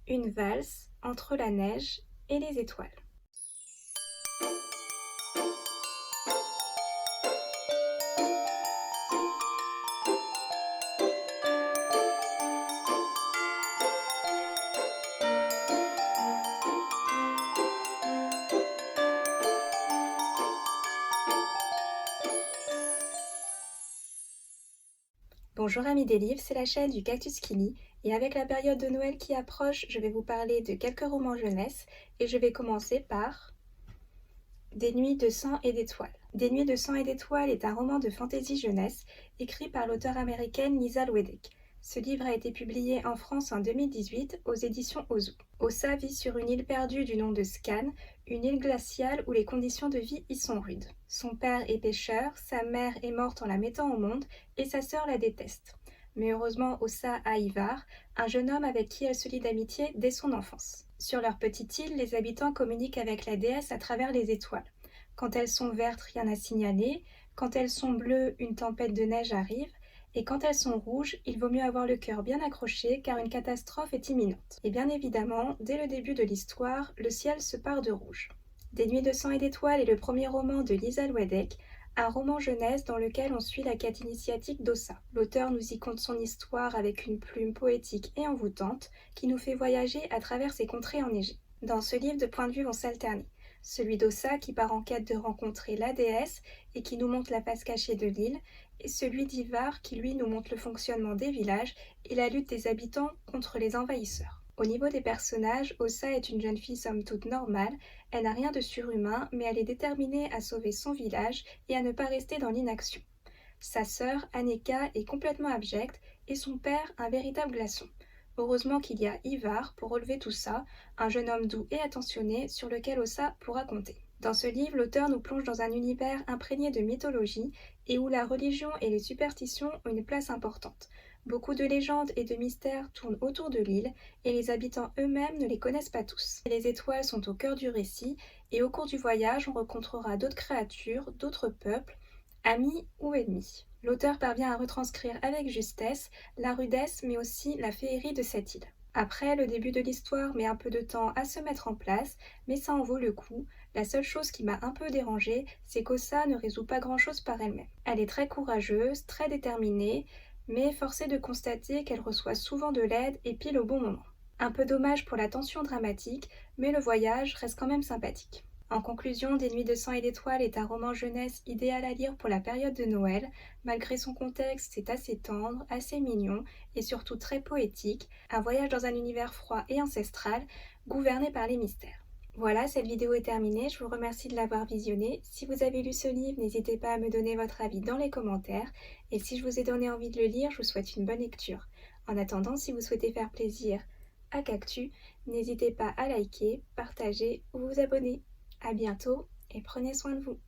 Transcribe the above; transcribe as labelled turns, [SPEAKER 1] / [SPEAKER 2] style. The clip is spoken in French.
[SPEAKER 1] Une valse entre la neige et les étoiles. Bonjour amis des livres, c'est la chaîne du Cactus qui lit et avec la période de Noël qui approche, je vais vous parler de quelques romans jeunesse et je vais commencer par Des nuits de sang et d'étoiles. Des nuits de sang et d'étoiles est un roman de fantasy jeunesse écrit par l'auteure américaine Lisa Wedek. Ce livre a été publié en France en 2018 aux éditions Ozu. Ossa vit sur une île perdue du nom de Scan, une île glaciale où les conditions de vie y sont rudes. Son père est pêcheur, sa mère est morte en la mettant au monde et sa sœur la déteste. Mais heureusement, Ossa a Ivar, un jeune homme avec qui elle se lie d'amitié dès son enfance. Sur leur petite île, les habitants communiquent avec la déesse à travers les étoiles. Quand elles sont vertes, rien à signaler. Quand elles sont bleues, une tempête de neige arrive. Et quand elles sont rouges, il vaut mieux avoir le cœur bien accroché car une catastrophe est imminente. Et bien évidemment, dès le début de l'histoire, le ciel se part de rouge. Des nuits de sang et d'étoiles est le premier roman de Lisa Wedek, un roman jeunesse dans lequel on suit la quête initiatique d'Ossa. L'auteur nous y conte son histoire avec une plume poétique et envoûtante qui nous fait voyager à travers ces contrées enneigées. Dans ce livre, deux points de vue vont s'alterner. Celui d'Ossa qui part en quête de rencontrer la déesse et qui nous montre la face cachée de l'île, et celui d'Ivar qui lui nous montre le fonctionnement des villages et la lutte des habitants contre les envahisseurs. Au niveau des personnages, Ossa est une jeune fille somme toute normale, elle n'a rien de surhumain, mais elle est déterminée à sauver son village et à ne pas rester dans l'inaction. Sa sœur, Aneka, est complètement abjecte et son père un véritable glaçon. Heureusement qu'il y a Ivar pour relever tout ça, un jeune homme doux et attentionné sur lequel Ossa pourra compter. Dans ce livre, l'auteur nous plonge dans un univers imprégné de mythologie et où la religion et les superstitions ont une place importante. Beaucoup de légendes et de mystères tournent autour de l'île et les habitants eux-mêmes ne les connaissent pas tous. Les étoiles sont au cœur du récit et au cours du voyage, on rencontrera d'autres créatures, d'autres peuples, amis ou ennemis. L'auteur parvient à retranscrire avec justesse la rudesse mais aussi la féerie de cette île. Après, le début de l'histoire met un peu de temps à se mettre en place, mais ça en vaut le coup. La seule chose qui m'a un peu dérangée, c'est qu'Ossa ne résout pas grand-chose par elle-même. Elle est très courageuse, très déterminée, mais force est de constater qu'elle reçoit souvent de l'aide et pile au bon moment. Un peu dommage pour la tension dramatique, mais le voyage reste quand même sympathique. En conclusion, Des nuits de sang et d'étoiles est un roman jeunesse idéal à lire pour la période de Noël. Malgré son contexte, c'est assez tendre, assez mignon et surtout très poétique, un voyage dans un univers froid et ancestral, gouverné par les mystères. Voilà, cette vidéo est terminée, je vous remercie de l'avoir visionnée. Si vous avez lu ce livre, n'hésitez pas à me donner votre avis dans les commentaires. Et si je vous ai donné envie de le lire, je vous souhaite une bonne lecture. En attendant, si vous souhaitez faire plaisir à Cactus, n'hésitez pas à liker, partager ou vous abonner. À bientôt et prenez soin de vous.